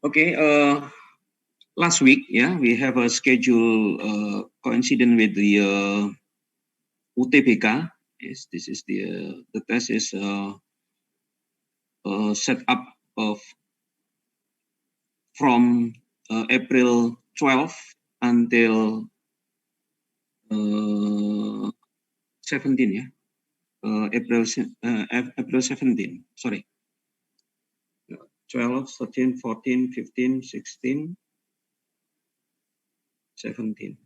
Okay, last week, we have a schedule coincident with the UTBK. Yes, this is the test is set up from April 12 until 17, April 17. Sorry. 12, 13, 14, 15, 16, 17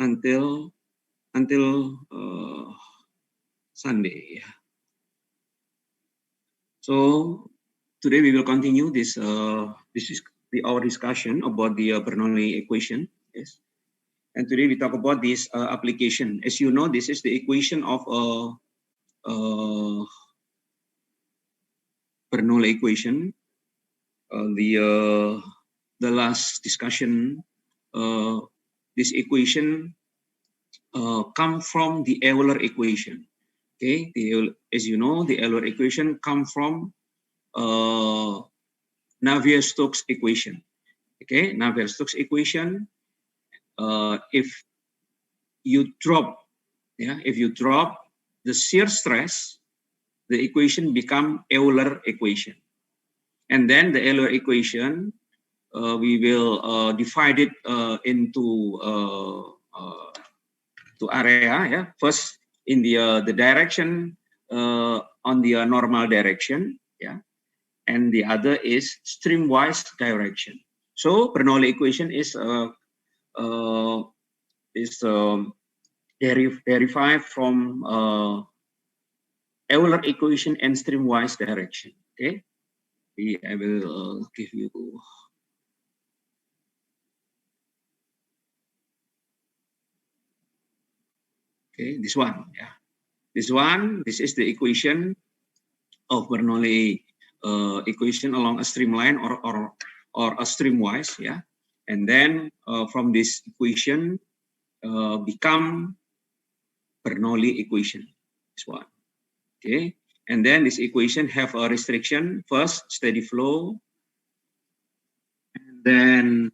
until Sunday. So today we will continue this is our discussion about the Bernoulli equation. Yes, and today we talk about this application. As you know, this is the equation of Bernoulli equation. The last discussion, this equation come from the Euler equation. Okay, as you know, the Euler equation come from Navier-Stokes equation. Okay, Navier-Stokes equation. If you drop the shear stress, the equation become Euler equation. And then the Euler equation, we will divide it into area. First, in the direction on the normal direction, and the other is streamwise direction. So Bernoulli equation is derived from Euler equation and streamwise direction. Okay. I will give you. Okay, this one, this is the equation of Bernoulli equation along a streamline or a streamwise, and then from this equation become Bernoulli equation. This one, okay. And then this equation have a restriction, first steady flow, and then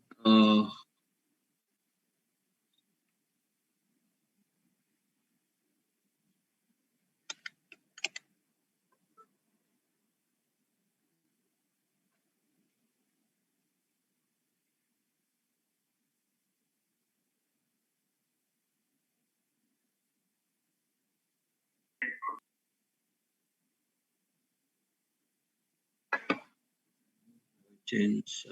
change.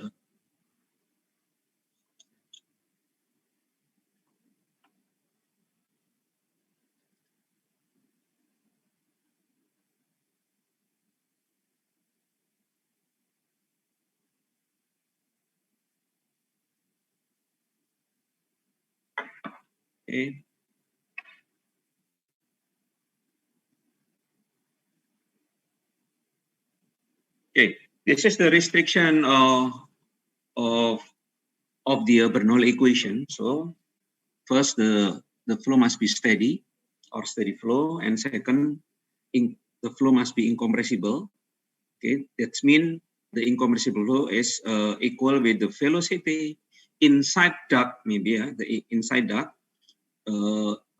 Okay. Okay, this is the restriction of the Bernoulli equation. So first, the flow must be steady or steady flow, and second, the flow must be incompressible. Okay, that means the incompressible flow is equal with the velocity inside duct, maybe the inside duct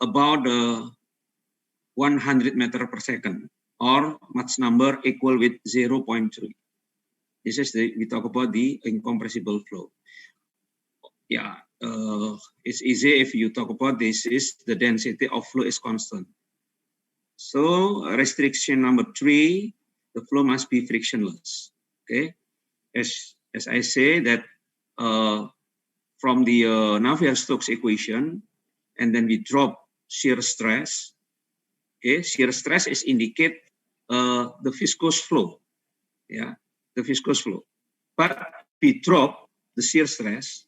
about 100 meter per second, or Mach number equal with 0.3. This is we talk about the incompressible flow. Yeah, it's easy if you talk about this is the density of flow is constant. So restriction number 3, the flow must be frictionless. Okay, as I say that from the Navier-Stokes equation, and then we drop shear stress. Okay, shear stress is indicate the viscous flow, the viscous flow. But we drop the shear stress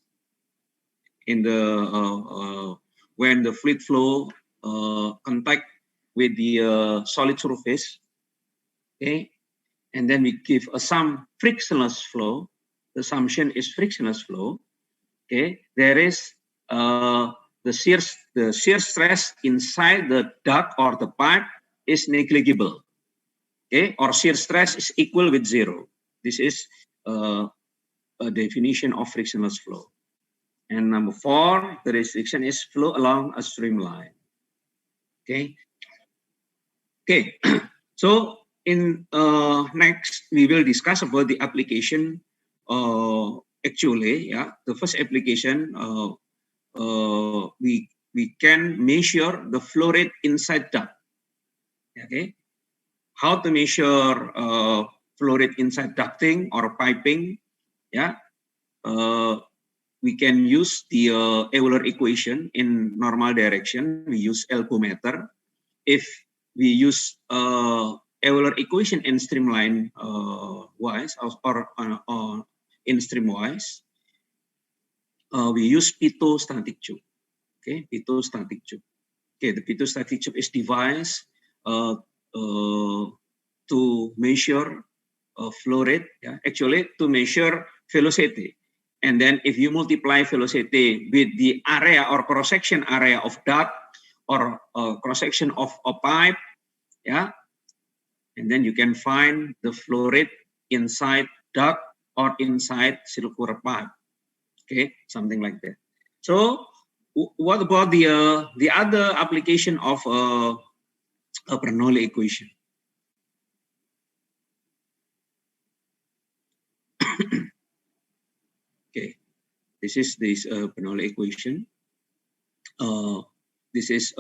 in the when the fluid flow contact with the solid surface, okay, and then we give some frictionless flow. The assumption is frictionless flow. Okay, there is the shear stress inside the duct or the pipe is negligible. Okay, or shear stress is equal with 0. This is definition of frictionless flow. And number 4, the restriction is flow along a streamline. Okay. Okay. So in next we will discuss about the application. Actually, yeah, the first application we can measure the flow rate inside duct. Okay. How to measure flow rate inside ducting or piping? Yeah. We can use the Euler equation in normal direction. We use elbow meter. If we use Euler equation in streamline wise or in streamwise, we use pitot-static tube. Okay, pitot-static tube. Okay, the pitot-static tube is device to measure flow rate. Yeah, actually to measure velocity. And then if you multiply velocity with the area or cross-section area of duct or cross-section of a pipe, yeah, and then you can find the flow rate inside duct or inside circular pipe. Okay, something like that. So what about the other application of a Bernoulli equation? Okay, this is this Bernoulli equation. This is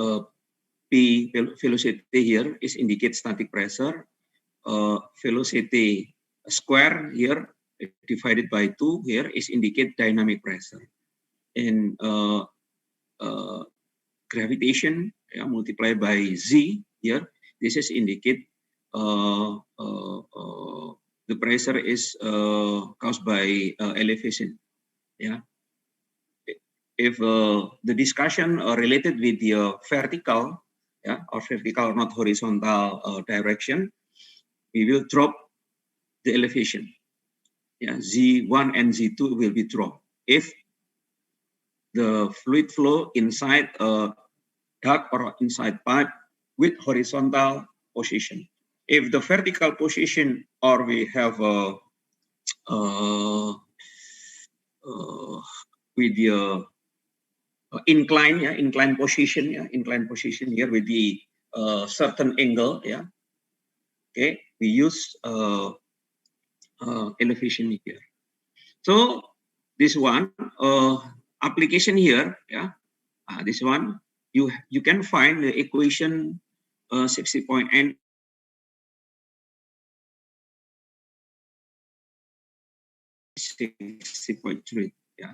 P velocity here is indicate static pressure. Velocity square here divided by 2 here is indicate dynamic pressure. And gravitation multiplied by Z here, this is indicate the pressure is caused by elevation. Yeah. If the discussion related with the vertical, yeah, or vertical not horizontal direction, we will drop the elevation. Yeah, Z1 and Z2 will be dropped if the fluid flow inside a duct or inside pipe with horizontal position. If the vertical position, or we have with the incline, yeah, incline position here with the certain angle, yeah. Okay, we use elevation here. So this one application here, yeah, this one you can find the equation 60.8. 60.3, yeah,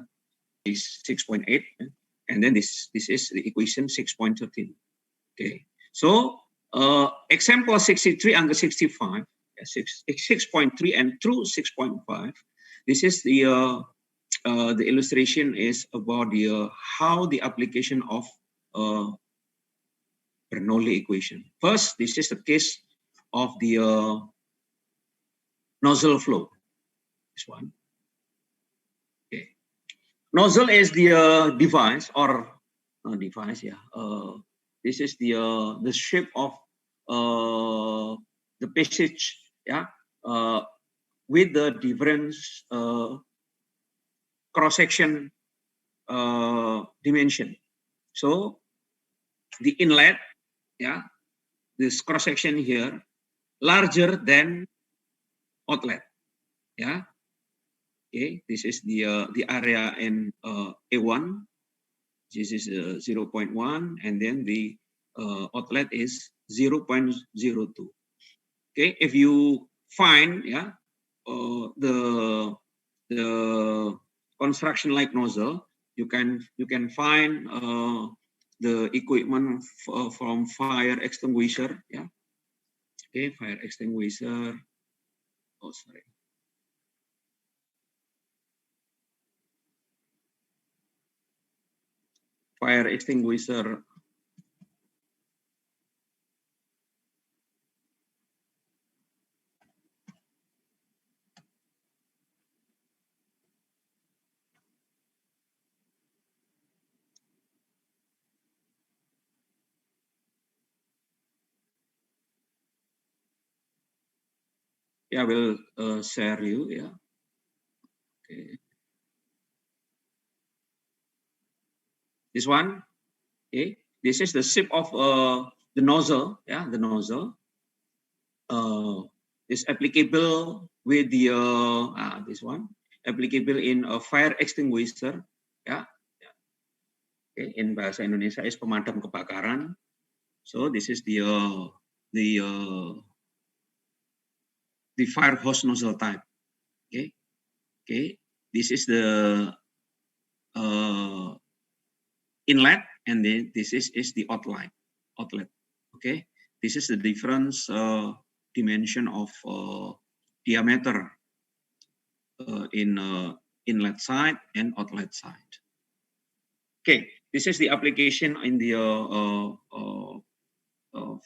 is 6.8, and then this is the equation 6.13. Okay, so example 63 and 65, 6.3 and through 6.5. This is the illustration is about the how the application of Bernoulli equation. First, this is the case of the nozzle flow. This one. Okay. Nozzle is the device or device. Yeah. This is the shape of the passage. Yeah. With the different cross section dimension. So the inlet, yeah, this cross section here larger than outlet. Yeah. Okay, this is the area in A1. This is 0.1, and then the outlet is 0.02. Okay, if you find, yeah, the construction like nozzle, you can find the equipment from fire extinguisher. Yeah. Okay, fire extinguisher. Oh, sorry. Fire extinguisher. Yeah, I will share you. Yeah. Okay. This one, okay. This is the shape of the nozzle, yeah, the nozzle. Is applicable with the this one, applicable in a fire extinguisher, yeah. Okay. In bahasa Indonesia is pemadam kebakaran. So this is the fire hose nozzle type. Okay. Okay. This is the inlet, and then this is the outlet. Okay. This is the difference dimension of diameter in inlet side and outlet side. Okay, this is the application in the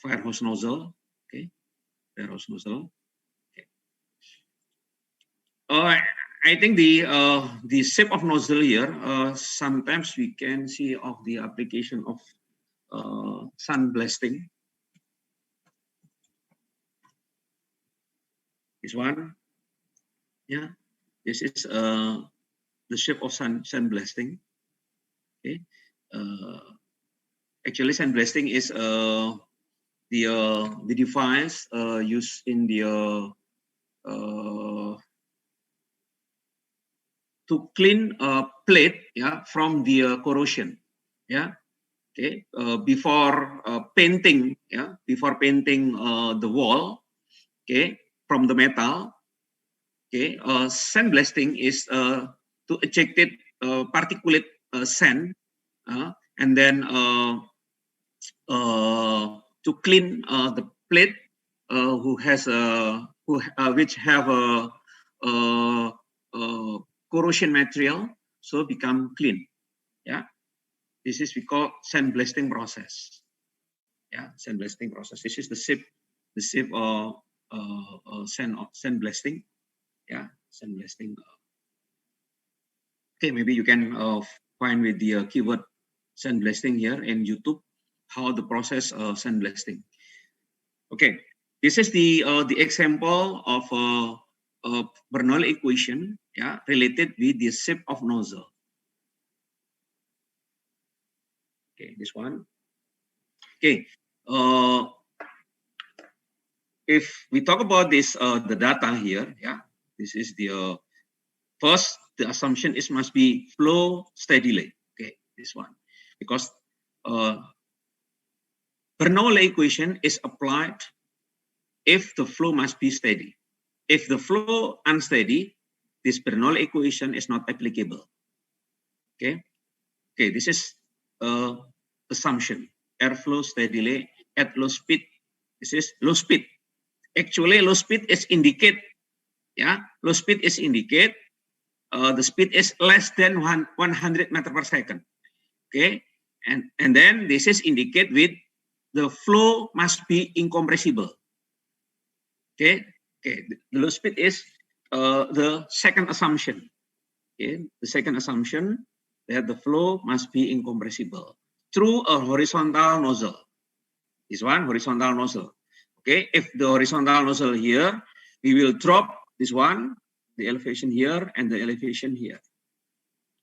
fire hose nozzle. Okay, fire hose nozzle. Okay. I think the shape of nozzle here. Sometimes we can see of the application of sun blasting. This one, yeah. This is the shape of sun blasting. Okay. Actually, sun blasting is the device used in the to clean a plate, yeah, from the corrosion, yeah. Okay. Before painting, yeah, before painting the wall, okay, from the metal. Okay. Sandblasting is to eject it particulate sand, and then to clean the plate which have a corrosion material, so become clean. Yeah, this is we call sandblasting process. Yeah, sandblasting process. This is the shape of sandblasting. Yeah, sandblasting. Okay, maybe you can find with the keyword sandblasting here in YouTube how the process sandblasting. Okay, this is the example of Bernoulli equation, yeah, related with the shape of nozzle. Okay, this one. Okay, if we talk about this, the data here, yeah, this is the first. The assumption is must be flow steadily. Okay, this one, because Bernoulli equation is applied if the flow must be steady. If the flow unsteady, this Bernoulli equation is not applicable. Okay, okay, this is assumption. Airflow steadily at low speed. This is low speed. Actually, low speed is indicate. Yeah, low speed is indicate. The speed is less than 100 meter per second. Okay, and then this is indicate with the flow must be incompressible. Okay, okay. The low speed is the second assumption. Okay, the second assumption that the flow must be incompressible through a horizontal nozzle. This one horizontal nozzle. Okay, if the horizontal nozzle here, we will drop this one, the elevation here and the elevation here.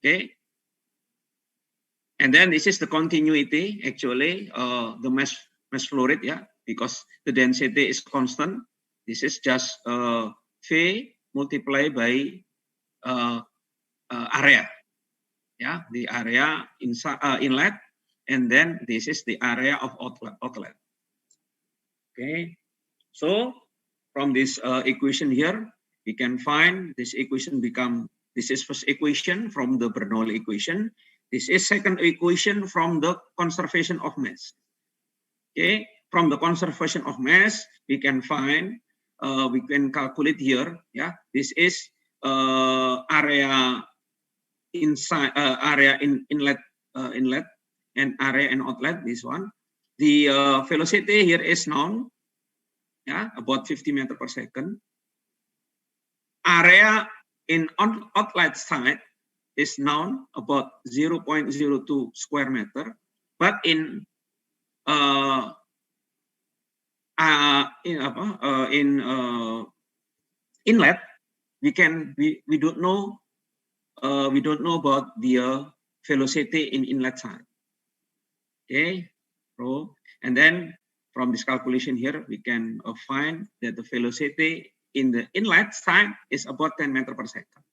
Okay, and then this is the continuity. Actually, the mass flow rate, yeah, because the density is constant. This is just V multiplied by area, yeah, the area inside inlet, and then this is the area of outlet. Okay, so from this equation here, we can find this equation become, this is first equation from the Bernoulli equation. This is second equation from the conservation of mass. Okay, from the conservation of mass, we can find, we can calculate here. Yeah, this is area inside, area inlet, inlet, and area and outlet. This one, the velocity here is known. Yeah, about 50 meter per second. Area in outlet side is known about 0.02 square meter, but in inlet, we don't know we don't know about the velocity in inlet side. Okay, so and then from this calculation here, we can find that the velocity in the inlet side is about 10 meters per second.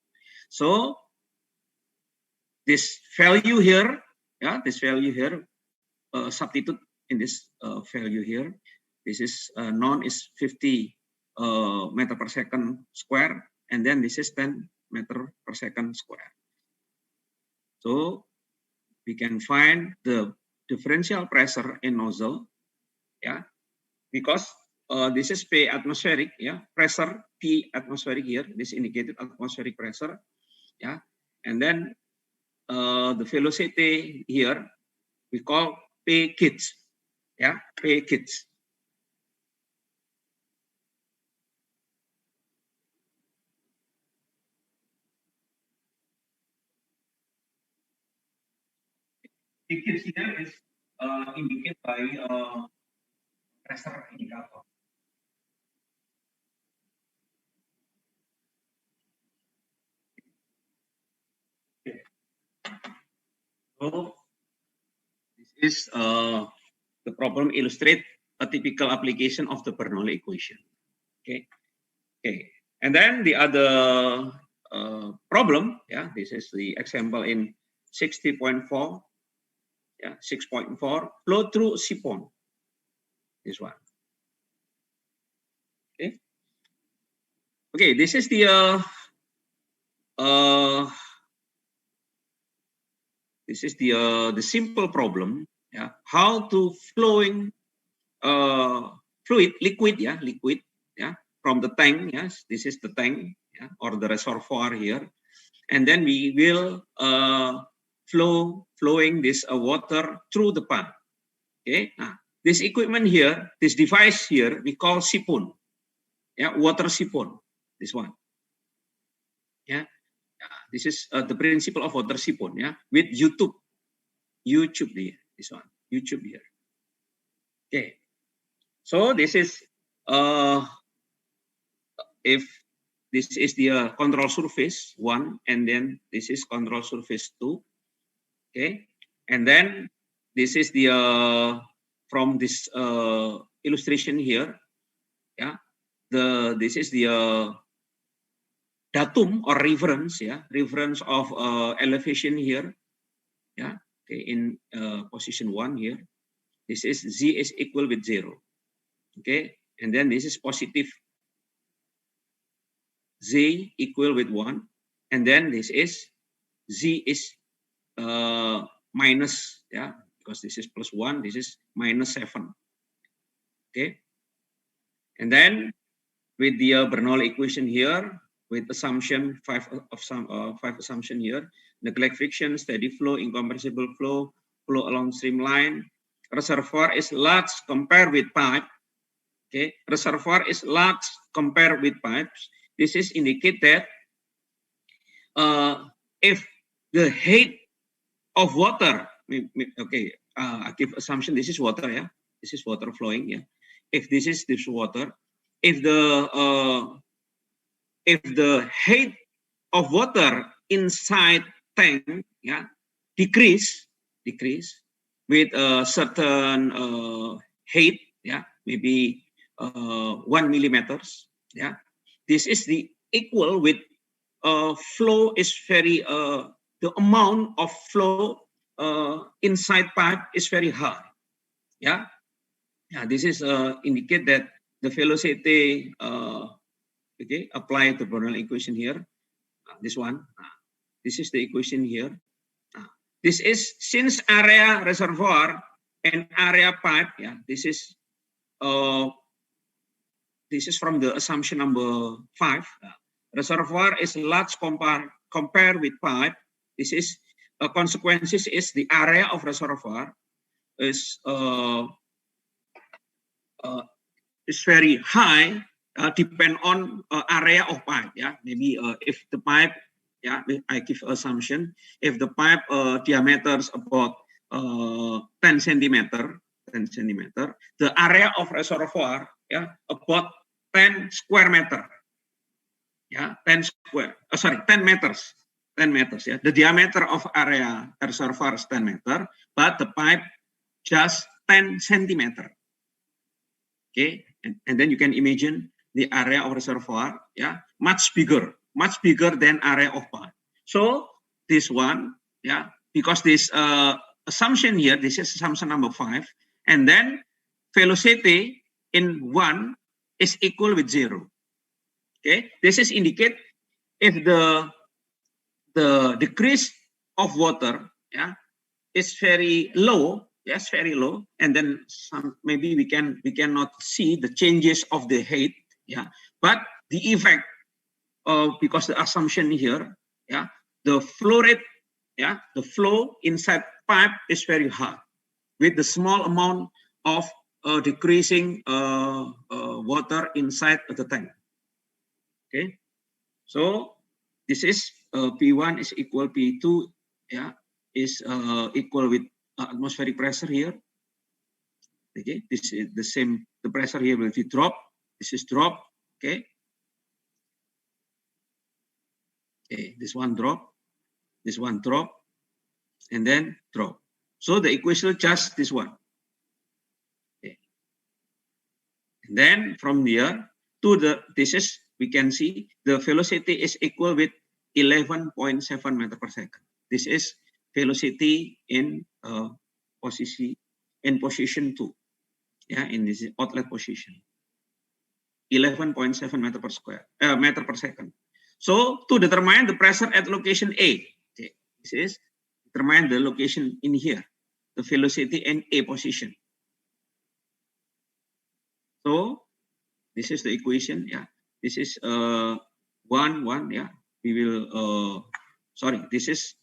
So this value here, yeah, this value here, substitute in this value here. This is known as 50 meter per second square, and then this is 10 meter per second square. So we can find the differential pressure in nozzle, yeah, because this is P atmospheric, yeah, pressure P atmospheric here. This indicated atmospheric pressure, yeah, and then the velocity here we call P kids, yeah, P kids. P kids here is indicated by pressure indicator. Okay. So this is the problem illustrate a typical application of the Bernoulli equation. Okay, okay, and then the other problem, yeah, this is the example in 60.4, yeah, 6.4 flow through siphon. This one. Okay, okay, this is the simple problem, yeah, how to flowing liquid, yeah, from the tank, yes, this is the tank, yeah, or the reservoir here, and then we will flowing this water through the pipe. Okay, now this equipment here, this device here, we call siphon, yeah, water siphon, this one, yeah. This is the principle of water siphon, yeah, with YouTube here, this one, YouTube here. Okay, so this is if this is the control surface 1, and then this is control surface 2. Okay, and then this is the from this illustration here, yeah, this is the datum or reference, yeah, reference of elevation here, yeah, okay, in position 1 here. This is Z is equal with 0. Okay, and then this is positive Z equal with 1, and then this is Z is minus, yeah, because this is plus 1, this is minus 7. Okay, and then with the Bernoulli equation here, with assumption 5 assumption here, neglect friction, steady flow, incompressible flow, flow along streamline, reservoir is large compared with pipe. Okay, reservoir is large compared with pipes. This is indicate that if the height of water, okay, I give assumption this is water, yeah, this is water flowing, yeah. If this is this water, if the height of water inside tank, yeah, decrease with a certain height, yeah, maybe 1 millimeters, yeah, this is the equal with flow is very the amount of flow inside pipe is very high, yeah, yeah. This is indicate that the velocity, okay, apply the Bernoulli equation here. This one, this is the equation here. This is since area reservoir and area pipe, yeah. This is from the assumption number 5. Reservoir is large compared with pipe. This is consequences is the area of reservoir is very high, depend on area of pipe. Yeah, maybe if the pipe, yeah, I give assumption if the pipe diameter is about 10 centimeter, the area of reservoir, yeah, about 10 square meter. Yeah, 10 meters. 10 meters. Yeah, the diameter of area reservoir is 10 meter, but the pipe just 10 centimeter. Okay, and then you can imagine the area of reservoir, yeah, much bigger than area of pipe. So this one, yeah, because this assumption here, this is assumption number 5, and then velocity in 1 is equal with 0. Okay, this is indicate if the decrease of water, yeah, is very low, yes, very low, and then maybe we cannot see the changes of the height, yeah, but the effect of, because the assumption here, yeah, the flow rate, yeah, the flow inside pipe is very high with the small amount of decreasing water inside the tank. Okay, so this is P1 is equal P2, yeah, is equal with atmospheric pressure here. Okay, this is the same. The pressure here will be drop. This is drop. Okay. Okay, this one drop, this one drop, and then drop. So the equation is just this one. Okay. And then from here to this is, we can see the velocity is equal with 11.7 meter per second. This is velocity in position 2. Yeah, in this outlet position, 11.7 meter per second. So to determine the pressure at location A, okay, this is determine the location in here, the velocity in A position. So this is the equation. Yeah, this is 1. Yeah, we will sorry. This is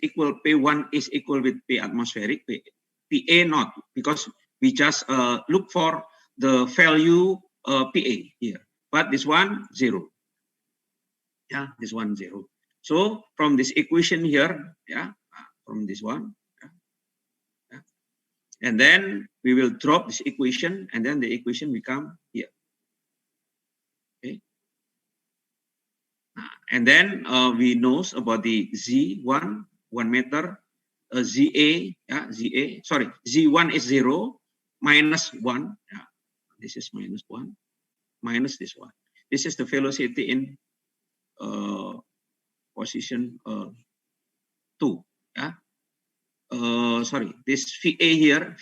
equal, P1 is equal with P atmospheric, PA not, because we just look for the value PA here, but this one 0. Yeah, this one 0. So from this equation here, yeah, from this one, yeah, and then we will drop this equation, and then the equation become here. Okay, and then we know about the Z1, 1 meter, ZA, yeah, ZA, sorry, Z1 is 0, minus 1, yeah, this is minus 1, minus this one. This is the velocity in position 2, yeah. Sorry, this VA here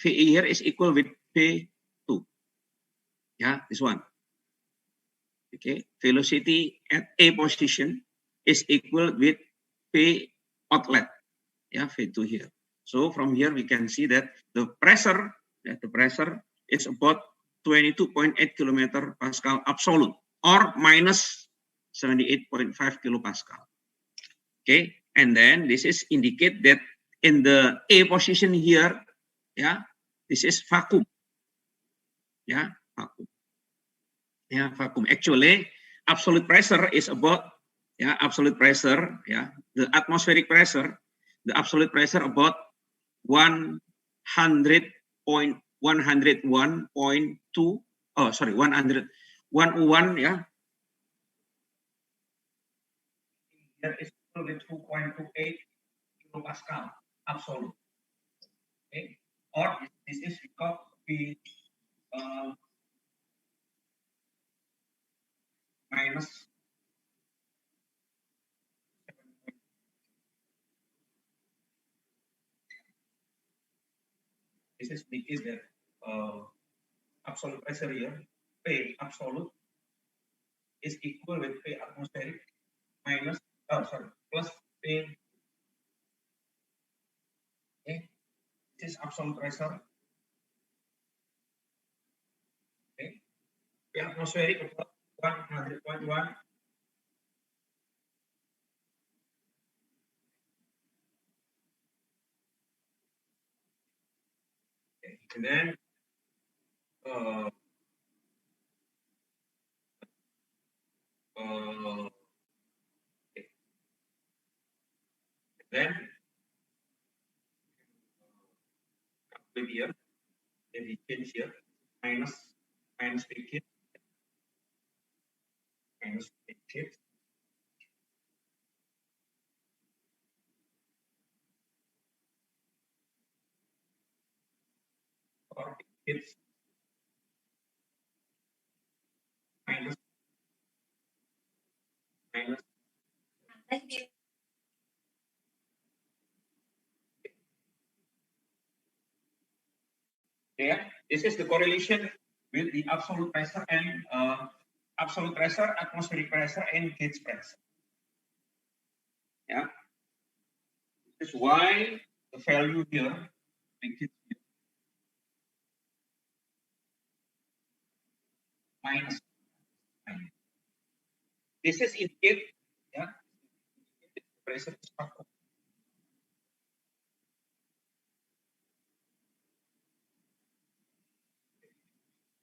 is equal with P2, yeah, this one. Okay, velocity at A position is equal with P outlet, yeah, V2 here. So from here we can see that the pressure is about 22.8 kilometer Pascal absolute, or minus 78.5 kilopascal. Okay, and then this is indicate that in the A position here, yeah, this is vacuum. Yeah, vacuum. Yeah, vacuum. Actually, absolute pressure is about, yeah, absolute pressure, yeah, the atmospheric pressure, the absolute pressure about 101.2. Oh, sorry, 101, yeah. Here is equal with 2.28 kilopascal absolute. Okay, or this is because we minus 7. This is because that absolute pressure here, P absolute, is equal with P atmospheric minus, plus P. Okay, this is absolute pressure. Okay, P atmospheric about 100.1. Okay, and then okay. Then here, then we change here minus P minus P it's minus. Yeah, this is the correlation with the absolute pressure and absolute pressure, atmospheric pressure, and gauge pressure. Yeah, this is why the value here makes it minus. This is indicate, yeah, pressure is not.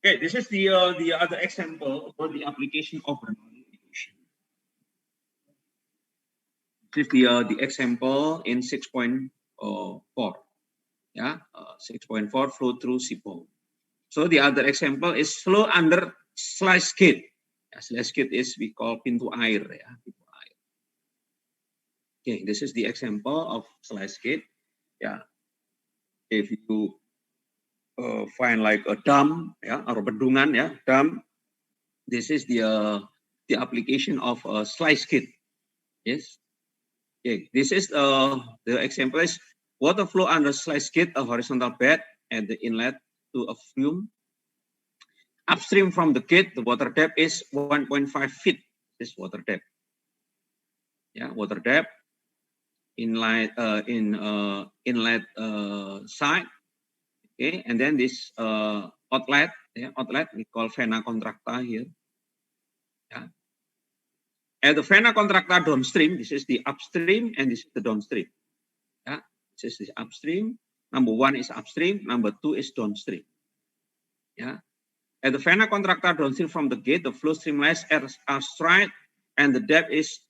Okay, this is the other example for the application of Bernoulli equation. This is the example in 6.4. Yeah, 6.4 flow through SIPO. So the other example is flow under sluice gate. Ya, sluice gate is we call pintu air, ya, pintu air. Okay, this is the example of sluice gate. Yeah, if you find like a dam, ya, or bendungan, ya, dam. This is the application of a sluice gate. Yes. Okay, this is the example is water flow under sluice gate, a horizontal bed at the inlet to a fume. Upstream from the gate, the water depth is 1.5 feet. This water depth. Yeah, water depth. Inlet side. Okay, and then this outlet, yeah, outlet we call vena contracta here. Yeah. At the vena contracta downstream, this is the upstream and this is the downstream. Yeah, this is the upstream. Number 1 is upstream. Number 2 is downstream. Yeah. At the vena contracta downstream from the gate, the flow streamlines are straight and the depth is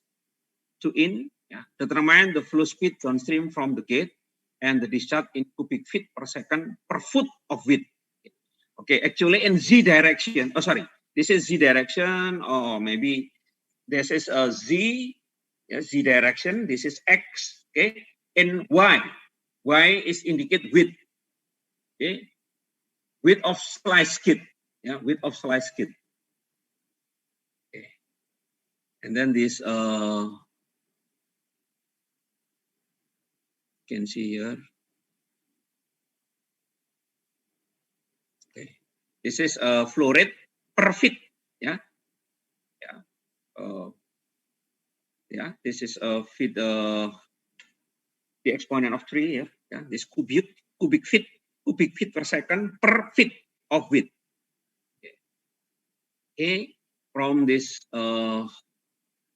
2 in. Yeah. Determine the flow speed downstream from the gate and the discharge in cubic feet per second per foot of width. Okay, actually in Z direction. Oh, sorry, this is Z direction, or maybe this is a Z, yeah, Z direction. This is X. Okay, in Y. Y is indicate width. Okay, width of slice kit. Yeah, width of slice kit. Okay, and then this can see here. Okay, this is a flow rate per feet. Yeah, yeah, yeah. This is a feet. The exponent of 3 here. Yeah, this cubic feet per second per feet of width. Okay, from this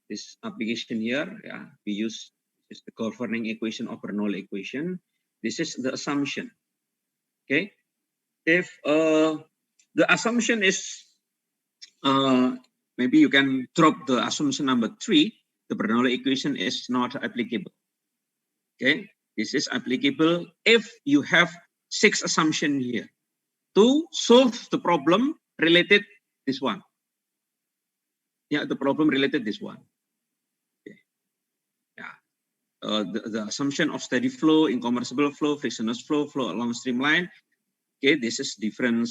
this application here, yeah, we use this the governing equation of Bernoulli equation. This is the assumption. Okay, if the assumption is maybe you can drop the assumption number 3. The Bernoulli equation is not applicable. Okay, this is applicable if you have 6 assumptions here to solve the problem related this one. Yeah, the problem related this one. Okay. Yeah, the assumption of steady flow, incompressible flow, frictionless flow, flow along streamline. Okay, this is different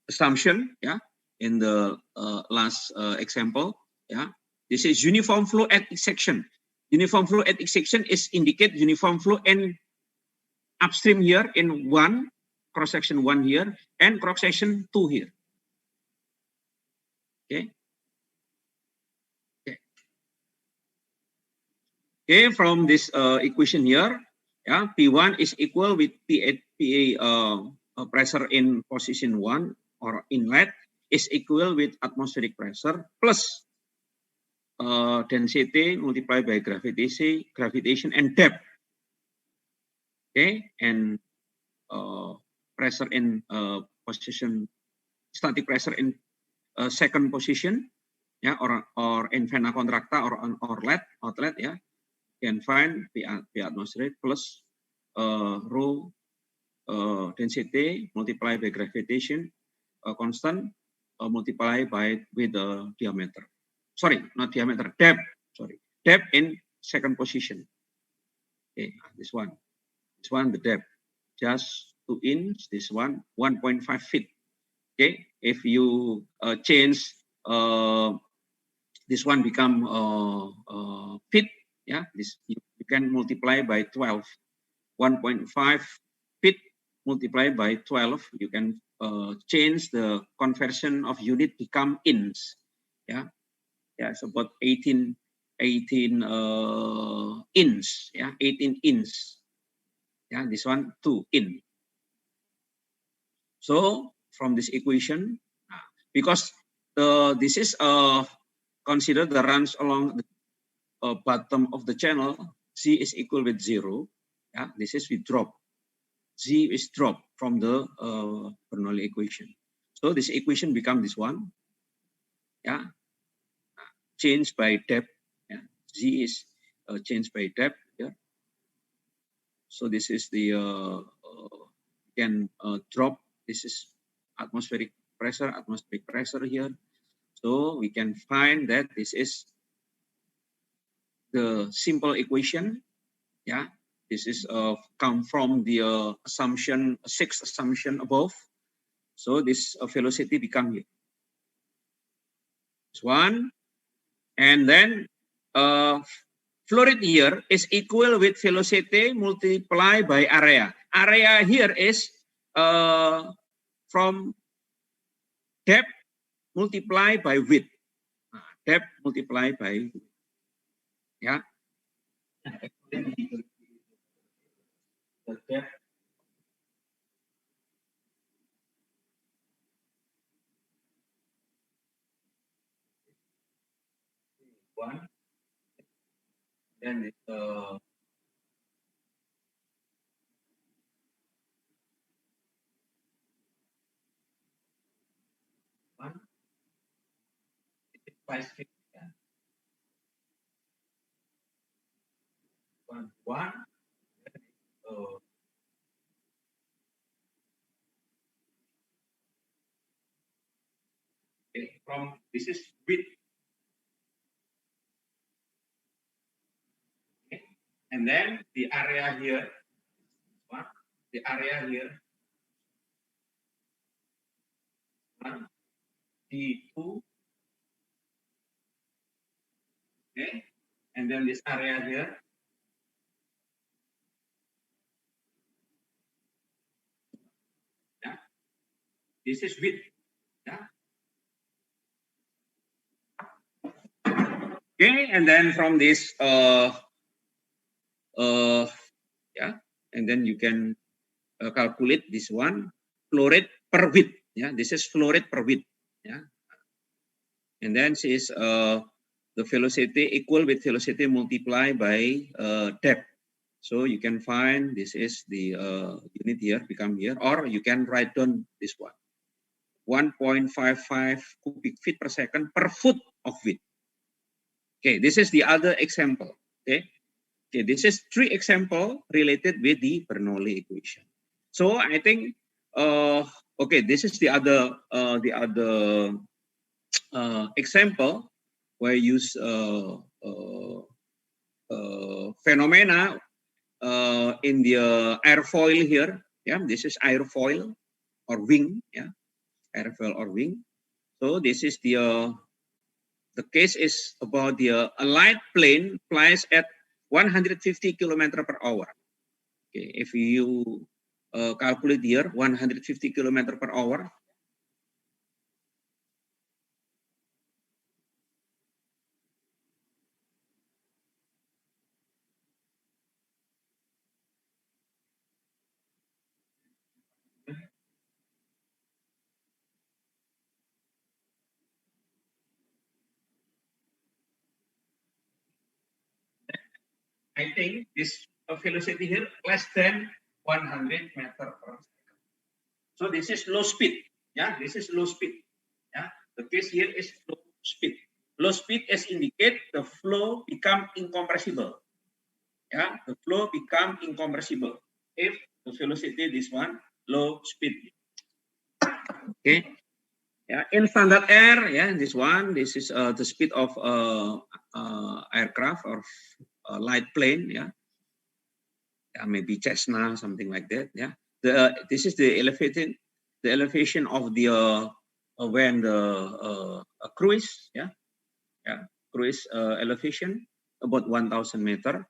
assumption. Yeah, in the last example. Yeah, this is uniform flow at each section. Uniform flow at each section is indicate uniform flow in upstream here in 1, cross section 1 here, and cross section 2 here. Okay. Okay. Okay, from this equation here, yeah, P1 is equal with PA pressure in position 1 or inlet is equal with atmospheric pressure plus density multiplied by gravitation and depth. Okay, and pressure in position, static pressure in second position, yeah, or in vena contracta or on outlet, yeah, can find P atmospheric plus rho density multiplied by gravitation constant multiplied by with the diameter. Sorry, not diameter, depth. Sorry, depth in second position. Okay, this one, the depth. Just 2 inch, this one 1.5 feet. Okay, if you change this one become feet, yeah, this you can multiply by 12. 1.5 feet multiplied by 12, you can change the conversion of unit become inch. Yeah, yeah, it's about 18 inch. Yeah, 18 inch. Yeah, this one 2 in. So from this equation, because this is consider the runs along the bottom of the channel, Z is equal with 0. Yeah, this is we drop. Z is dropped from the Bernoulli equation. So this equation become this one. Yeah, changed by depth. Yeah. Z is changed by depth. Yeah. So this is the can drop. This is atmospheric pressure here. So we can find that this is the simple equation. Yeah, this is come from the assumption, sixth assumption above. So this velocity become here. This one, and then flow rate here is equal with velocity multiplied by area. Area here is from depth multiplied by width. Depth multiplied by width. Yeah. The depth. One. Then it's one. It's 5 feet. Yeah. One. Okay. From this is width. Okay. And then the area here. One. The area here. One. D2. Okay. And then this area here. Yeah. This is width. Yeah. Okay, and then from this yeah, and then you can calculate this one flow rate per width. Yeah, this is flow rate per width. Yeah, and then is the velocity equal with velocity multiplied by depth. So you can find this is the unit here become here, or you can write down this one 1.55 cubic feet per second per foot of width. Okay, this is the other example. Okay. Okay, this is 3 example related with the Bernoulli equation. So I think, okay, this is the other example where I use phenomena in the airfoil here. Yeah, this is airfoil or wing. Yeah, airfoil or wing. So this is the case is about the a light plane flies at 150 km per hour. Okay, if you calculate here 150 km per hour. I think this velocity here less than 100 meter per second. So this is low speed. Yeah, this is low speed. Yeah, the case here is low speed. Low speed is indicate the flow become incompressible. Yeah, the flow become incompressible if the velocity this one low speed. Okay. Yeah, in standard air, yeah, this one, this is the speed of aircraft or light plane, yeah. Yeah, maybe Cessna, something like that, yeah. this is the elevation of the when the cruise, cruise elevation about 1,000 meter.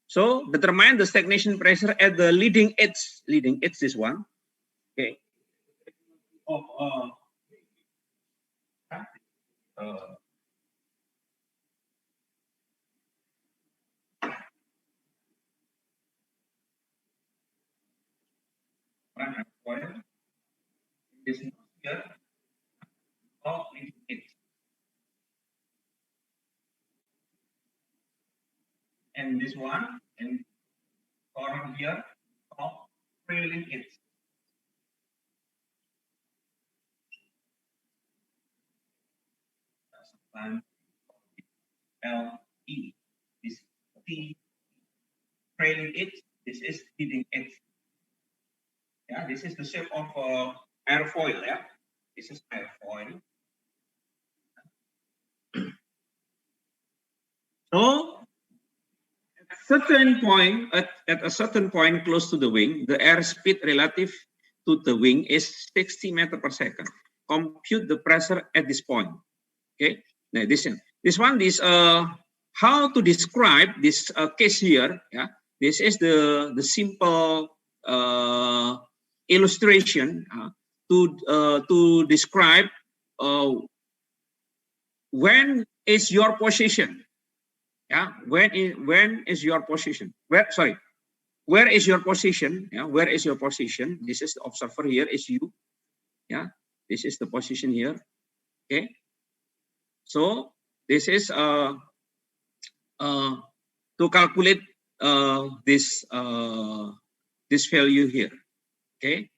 So determine the stagnation pressure at the leading edge. Leading edge, this one. Okay. Of this here of leading edge. And this one, and corner here of trailing edge. LE, this T trailing edge, this is leading edge. Yeah, this is the shape of airfoil. Yeah, this is airfoil. So at a certain point close to the wing, the airspeed relative to the wing is 60 meters per second. Compute the pressure at this point. Okay, now this one is how to describe this case here. Yeah, this is the simple illustration to describe when is your position. Yeah, when is your position? Where is your position? Yeah, where is your position? This is the observer here is you. Yeah, this is the position here. Okay, so this is to calculate this value here. Okay,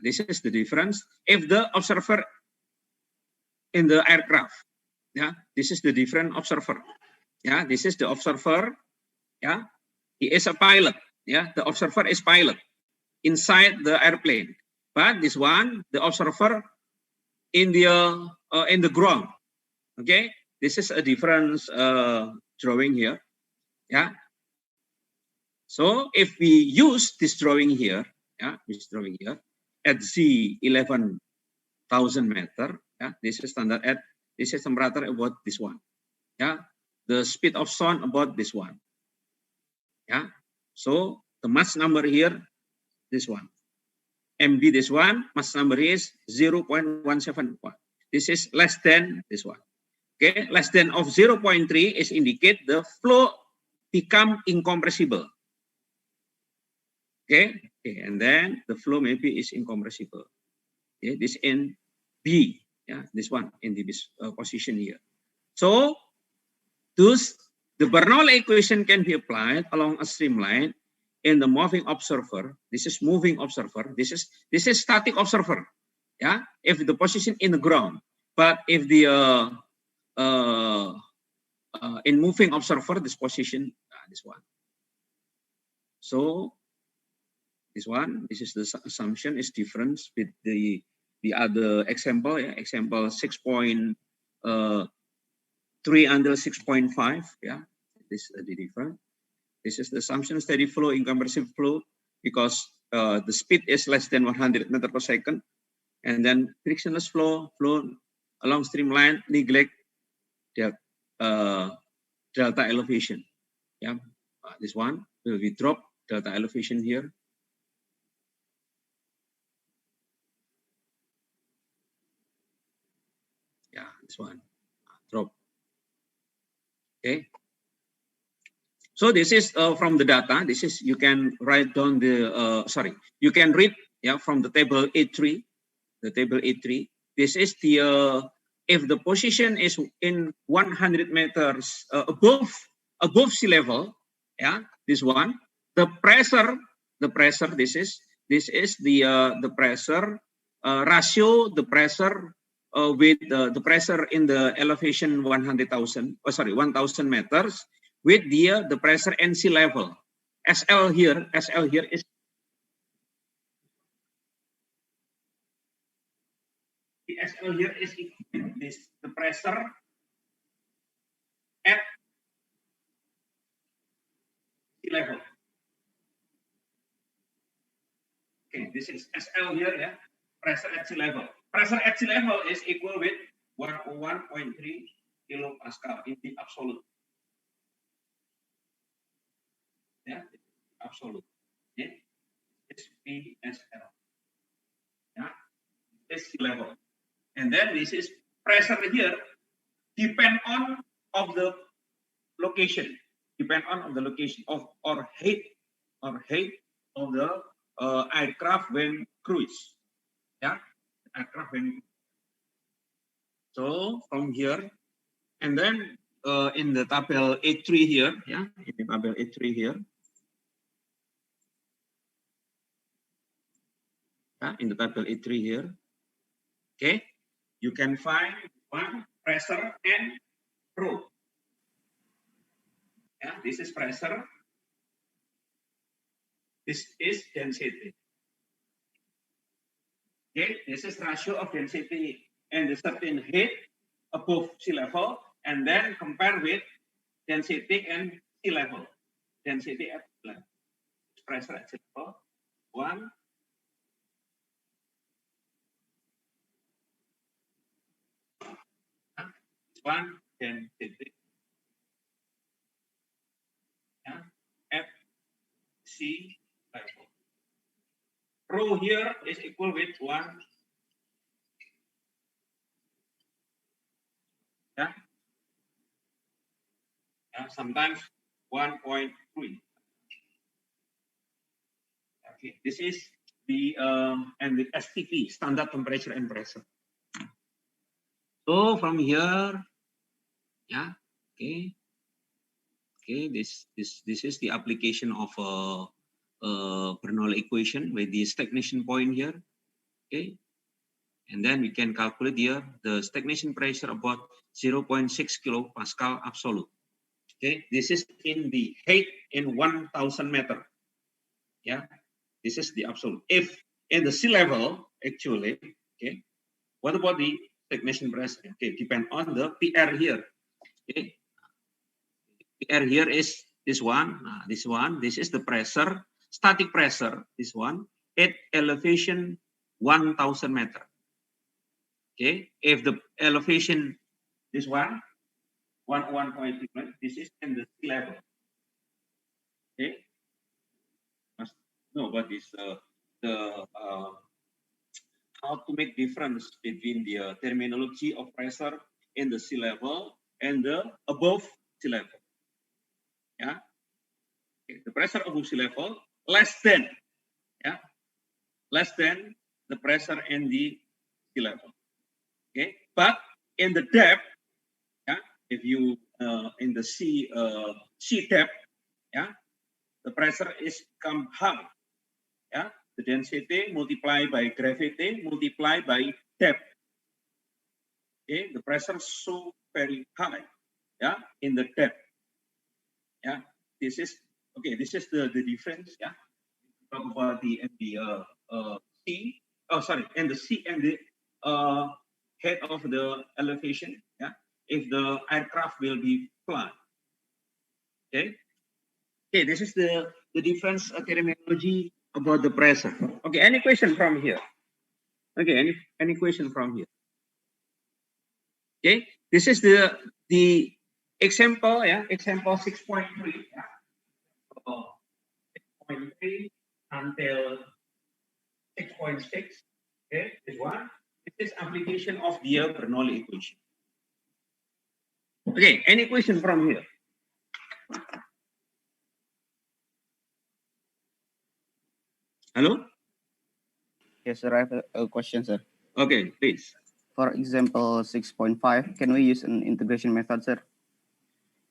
this is the difference. If the observer in the aircraft, yeah, this is the different observer. Yeah, this is the observer. Yeah, he is a pilot. Yeah, the observer is pilot inside the airplane. But this one, the observer in the ground. Okay, this is a difference drawing here. Yeah. So if we use this drawing here, yeah, this drawing here at Z 11,000 meter, yeah, this is standard at this is temperature about this one. Yeah, the speed of sound about this one. Yeah, so the mass number here, this one. MD this one, mass number is 0.171. This is less than this one. Okay, less than of 0.3 is indicate the flow become incompressible. Okay, and then the flow maybe is incompressible. Okay, this in B, yeah, this one in this position here. So, thus the Bernoulli equation can be applied along a streamline in the moving observer. This is moving observer. This is static observer. Yeah, if the position in the ground, but if the in moving observer, this position, this one. So this one, this is the assumption is different with the other example. Yeah, example 6.3 under 6.5. Yeah, this is the different. This is the assumption steady flow, incompressible flow, because the speed is less than 100 meters per second, and then frictionless flow along streamline neglect delta elevation. Yeah, this one will be drop delta elevation here. Yeah, this one drop. Okay. So this is from the data. This is you can write down the you can read from the table A3, the table A3. This is the if the position is in 100 meters above sea level, yeah, this one, the pressure this is the pressure ratio, the pressure with the pressure in the elevation 1,000 meters with the pressure and sea level. SL here is the SL here is this the pressure at sea level. Okay. this is SL here, yeah, pressure at sea level. Pressure at sea level is equal with 101.3 kilopascal in the absolute. Yeah, absolute. Yeah, it's PSL. Yeah, it's sea level. And then this is pressure here depend on of the location, depend on the location of or height of the aircraft when cruise. Yeah, aircraft when. So from here, and then in the table A3 here, yeah, in the table A3 here, yeah, in the table A3 here, okay, you can find one pressure and rho. Yeah, this is pressure. This is density. Okay, this is ratio of density and the certain height above sea level, and then compare with density and sea level. Density at level. Pressure at sea level. One density. Yeah, at sea level. Rho here is equal with 1. Yeah. Yeah, sometimes 1.3. Okay, this is the and the STP, standard temperature and pressure. So from here, yeah, okay, this is the application of Bernoulli equation with the stagnation point here, okay, and then we can calculate here the stagnation pressure about 0.6 kilopascal absolute. Okay, this is in the height in 1,000 meter. Yeah, this is the absolute. If in the sea level, actually, okay, what about the stagnation pressure? Okay, depend on the PR here. Okay, PR here is this one. This one. This is the pressure, static pressure. This one at elevation 1,000 meter. Okay, if the elevation this one 1.3, this is in the sea level. Okay. No, but this how to make difference between the terminology of pressure in the sea level and the above sea level. Yeah, okay. The pressure above sea level less than, yeah, less than the pressure in the sea level. Okay, but in the depth, yeah, if you in the sea depth, yeah, the pressure is become high. Yeah, the density multiplied by gravity multiplied by depth. Okay, the pressure so very high. Yeah, in the depth. Yeah, this is okay. This is the difference. Yeah, talk about the sea. Oh, sorry, and the sea and the head of the elevation. Yeah, if the aircraft will be flying. Okay. Okay, this is the difference terminology about the pressure. Okay, any question from here? Okay, any question from here? Okay, this is the example, yeah, example 6.3. Yeah. 6.3 until 6.6. Okay, this one. This is application of the Bernoulli equation. Okay, any question from here? Hello? Yes, sir. I have a question, sir. Okay, please. For example 6.5, can we use an integration method, sir?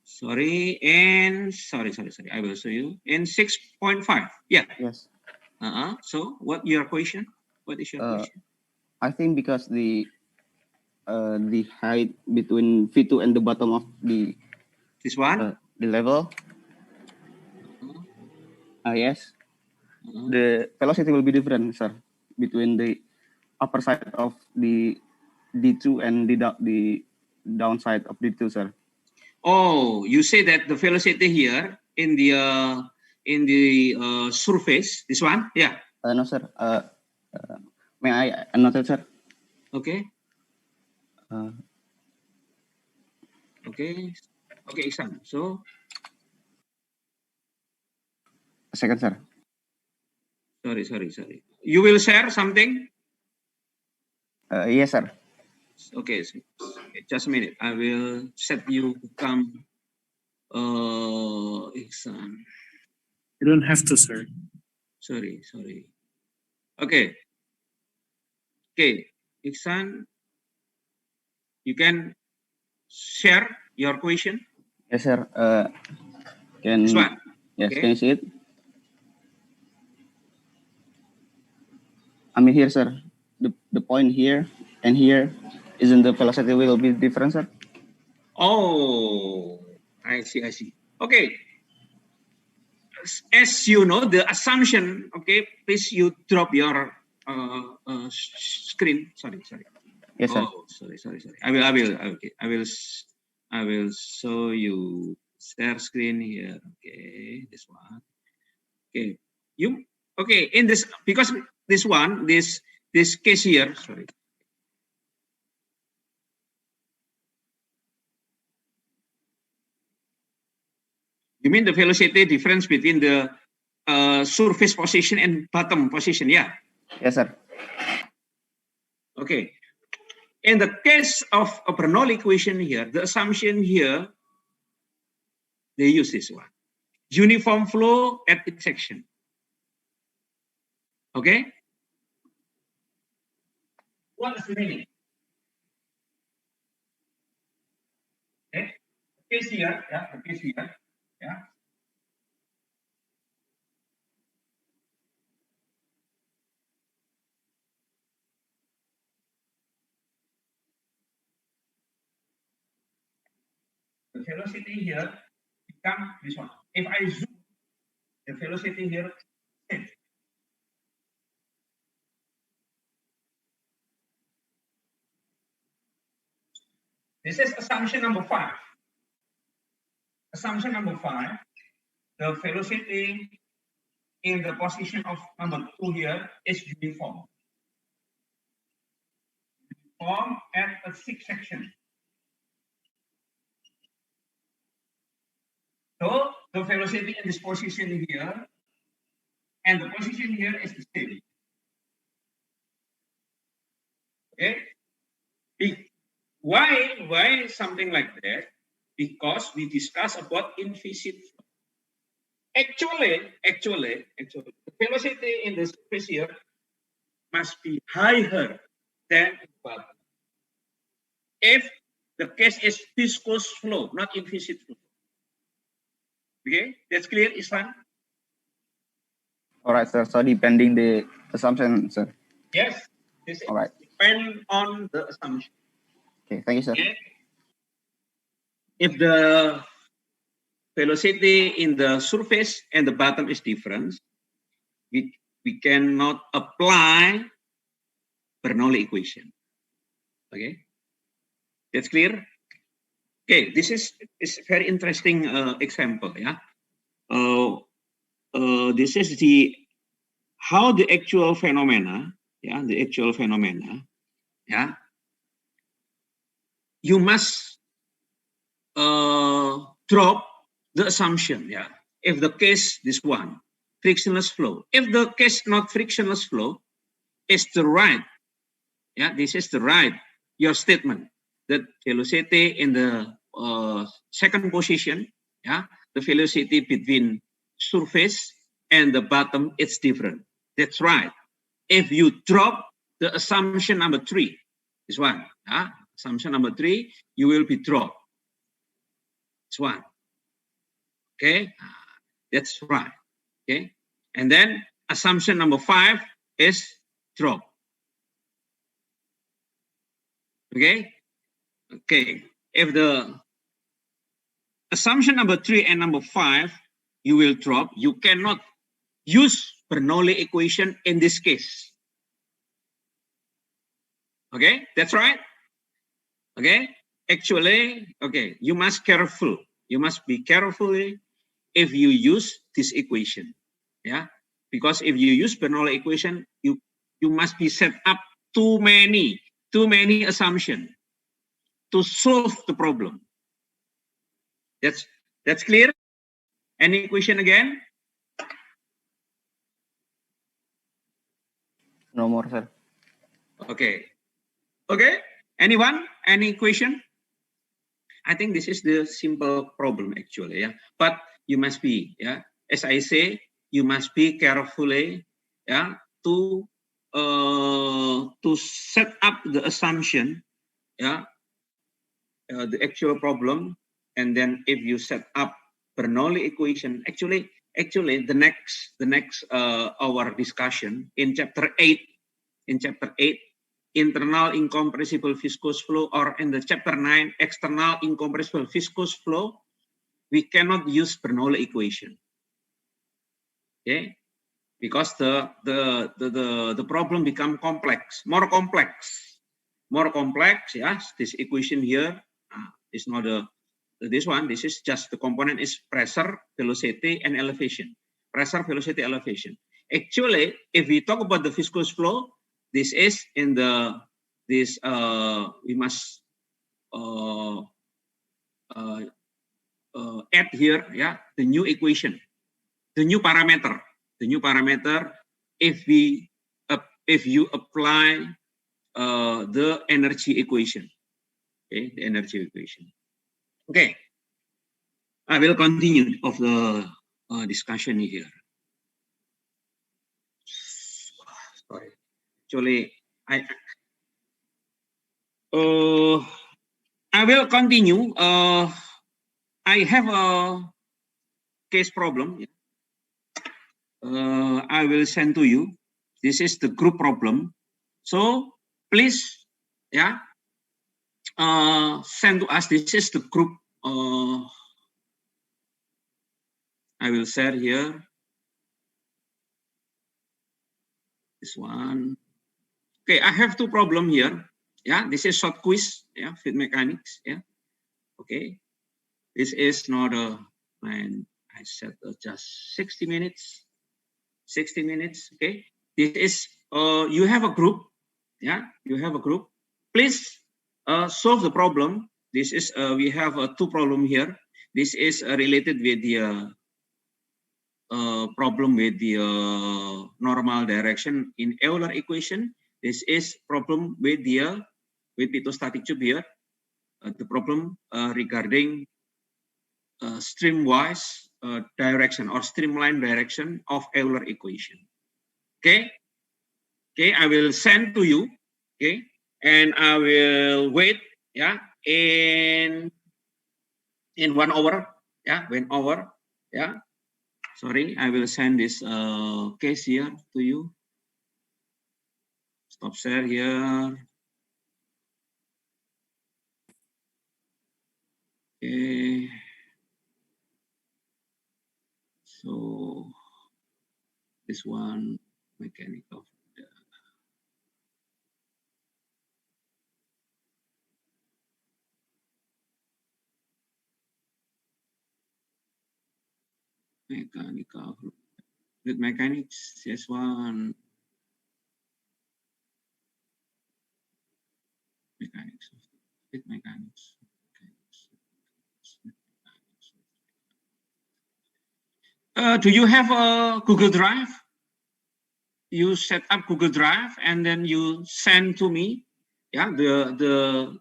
Sorry, and sorry. I will show you in 6.5. Yeah. Yes. So, what your question? What is your question? I think because the height between V2 and the bottom of the this one, the level. Yes. The velocity will be different, sir, between the upper side of the D2 and the downside of D2, sir. Oh, you say that the velocity here in the surface, this one, yeah. No, sir. May I annotate, sir? Okay. Uh, Okay. Okay, Iksan. So, a second, sir. sorry. You will share something? Yes, sir. Okay, just a minute. I will set you to come. Iksan. You don't have to, sir. Sorry. Okay. Okay, Iksan, you can share your question. Yes, sir. Can This one. yes, Okay. can you see it? I mean here, sir. The point here and here isn't the velocity will be different, sir? Oh, I see. Okay. As you know, the assumption. Okay, please you drop your screen. Sorry. Yes, sir. Oh, sorry. I will show you share screen here. Okay, this one. Okay, in this, because this one, this case here. Sorry. You mean the velocity difference between the surface position and bottom position? Yeah. Yes, sir. Okay. In the case of a Bernoulli equation here, the assumption here, they use this one. Uniform flow at its section. Okay? What is the meaning? Okay. The case here, yeah. The velocity here become this one. If I zoom, the velocity here change. This is assumption number 5. Assumption number 5, the velocity in the position of number 2 here is uniform. Uniform at a 6 section. So the velocity in this position here and the position here is the same. Okay. Why something like that? Because we discuss about inviscid flow. Actually, the velocity in the surface here must be higher than bottom. If the case is viscous flow, not inviscid flow. Okay, that's clear, Isvan? All right, sir. So depending the assumption, sir. Yes. This All right. depend on the assumption. Okay, thank you, sir. Okay. If the velocity in the surface and the bottom is different, we cannot apply Bernoulli equation. Okay, that's clear. Okay, this is very interesting example. Yeah, this is how the actual phenomena. Yeah, the actual phenomena. Yeah, you must drop the assumption. Yeah, if the case this one frictionless flow, if the case not frictionless flow is the right. Yeah, this is the right. Your statement that velocity in the second position, yeah, the velocity between surface and the bottom, it's different. That's right. If you drop the assumption number 3, this one, assumption number 3, you will be dropped. This one. Okay, that's right. Okay, and then assumption number 5 is drop. Okay. If the assumption number 3 and number 5 you will drop, you cannot use Bernoulli equation in this case. Okay, that's right. Okay, actually, okay, you must be careful if you use this equation. Yeah, because if you use Bernoulli equation, you must be set up too many assumptions to solve the problem. That's clear? Any question again? No more, sir. Okay. Anyone? Any question? I think this is the simple problem actually, yeah. But you must be, yeah, as I say, you must be carefully, yeah, to set up the assumption, yeah, the actual problem, and then if you set up Bernoulli equation, actually the next our discussion in chapter 8, internal incompressible viscous flow, or in the chapter 9, external incompressible viscous flow, we cannot use Bernoulli equation. Okay, because the problem become more complex. Yes, this equation here is not this one. This is just the component is pressure, velocity, and elevation. Pressure, velocity, elevation. Actually, if we talk about the viscous flow, this is in we must add here, yeah, the new equation, the new parameter. If you apply the energy equation, okay, the energy equation. Okay, I will continue of the discussion here. Sorry, actually, I will continue. I have a case problem. I will send to you. This is the group problem. So please, yeah, send to us. This is the group. I will share here. This one. Okay, I have two problems here. Yeah, this is short quiz. Yeah, fluid mechanics. Yeah. Okay. This is not a plan. I said just 60 minutes. 60 minutes. Okay. This is you have a group. Yeah, you have a group. Please solve the problem. This is we have two problems here. This is related with the problem with the normal direction in Euler equation. This is problem with the pitot-static tube here. The problem regarding streamwise direction or streamline direction of Euler equation. Okay. Okay, I will send to you. Okay, and I will wait. Yeah, in 1 hour. Yeah, 1 hour. Yeah. Sorry, I will send this case here to you. Stop share here. Okay. So this one, mechanic of the mechanical with mechanics. Yes, one. Mechanics with mechanics. Do you have a Google Drive? You set up Google Drive and then you send to me, yeah, the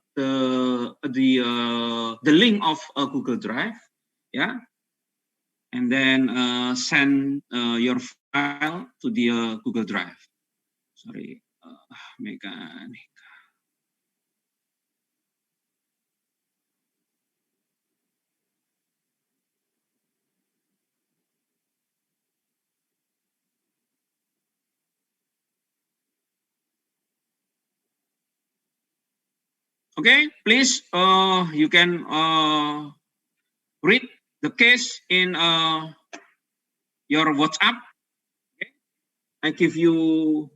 link of a Google Drive, yeah, and then send your file to the Google Drive. Sorry, mechanic. Okay, please, you can read the case in your WhatsApp. Okay? I give you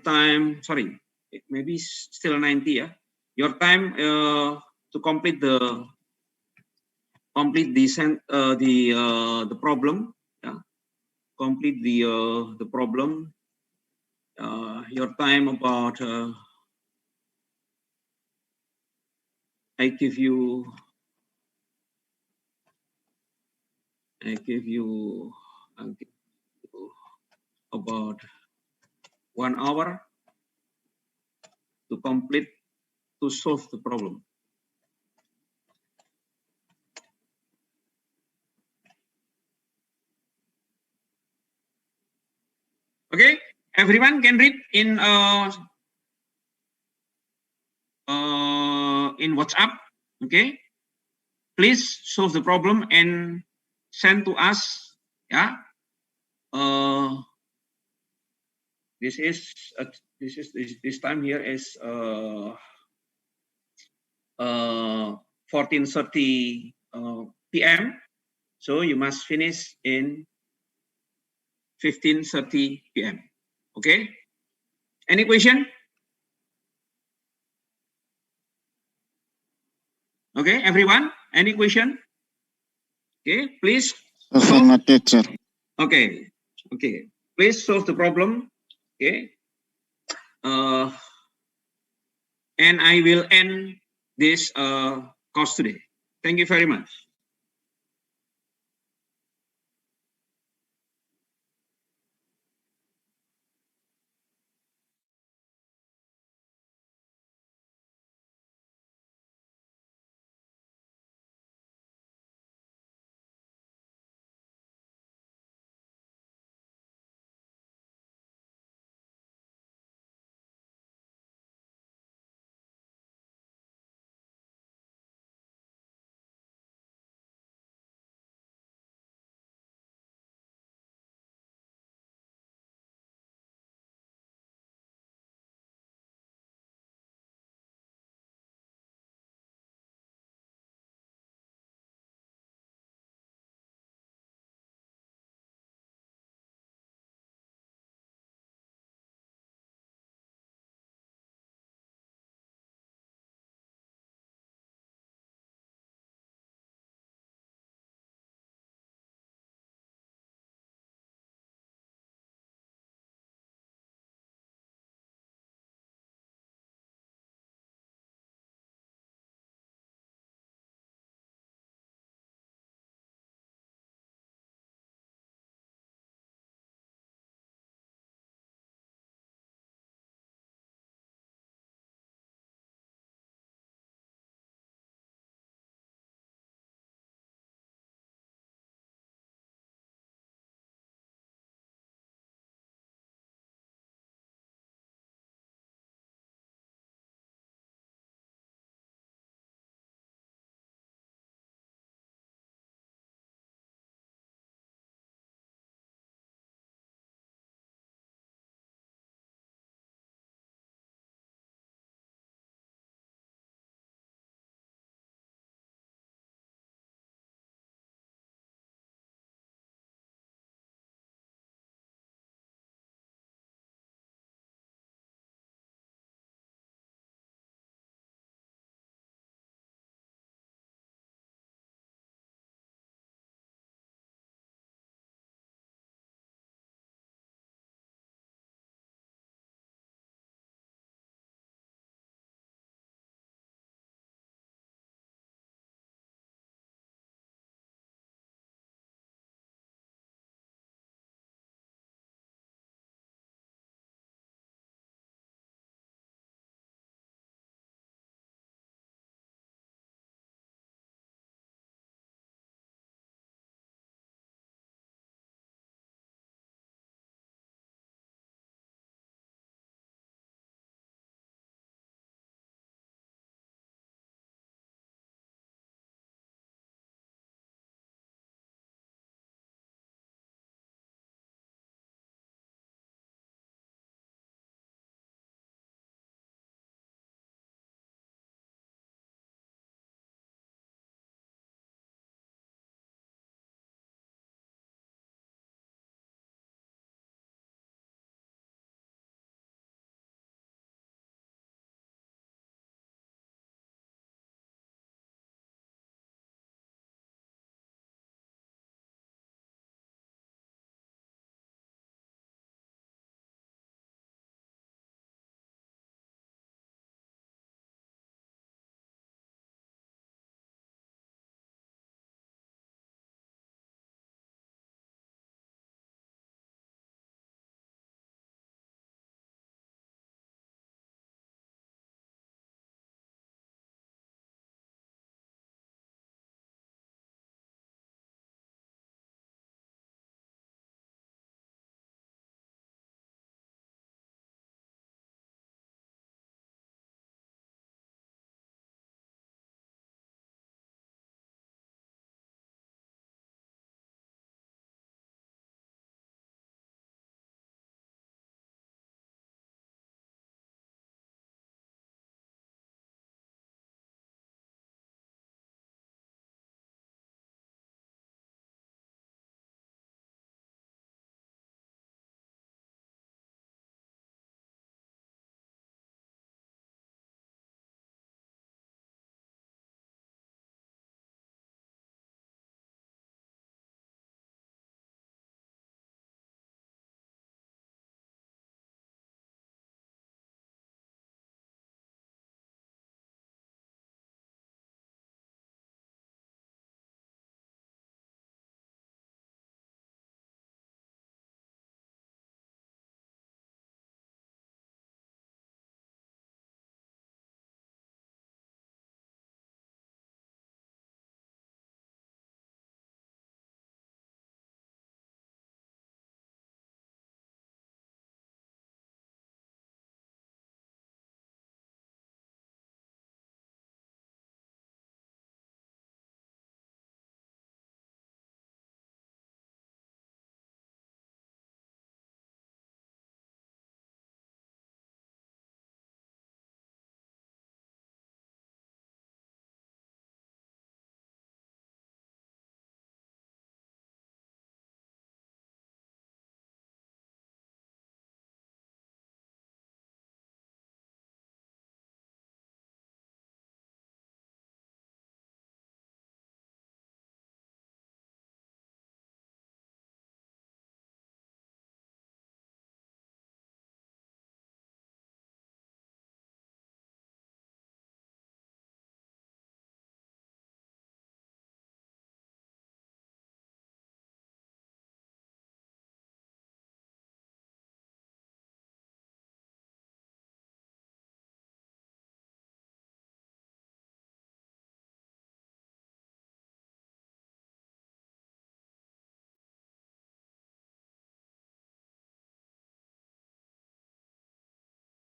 time. Sorry, maybe still 90. Yeah, your time to complete the problem. complete the problem. Your time about I give you about 1 hour to complete to solve the problem. Okay, everyone can read in WhatsApp. Okay, please solve the problem and send to us. Yeah, this time here is 14:30 p.m. So you must finish in 15:30 p.m. Okay. Any question? Okay, everyone. Any question? Okay, please. Affirmative, teacher. Okay. Okay. Please solve the problem. Okay. And I will end this course today. Thank you very much.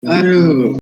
Aduh.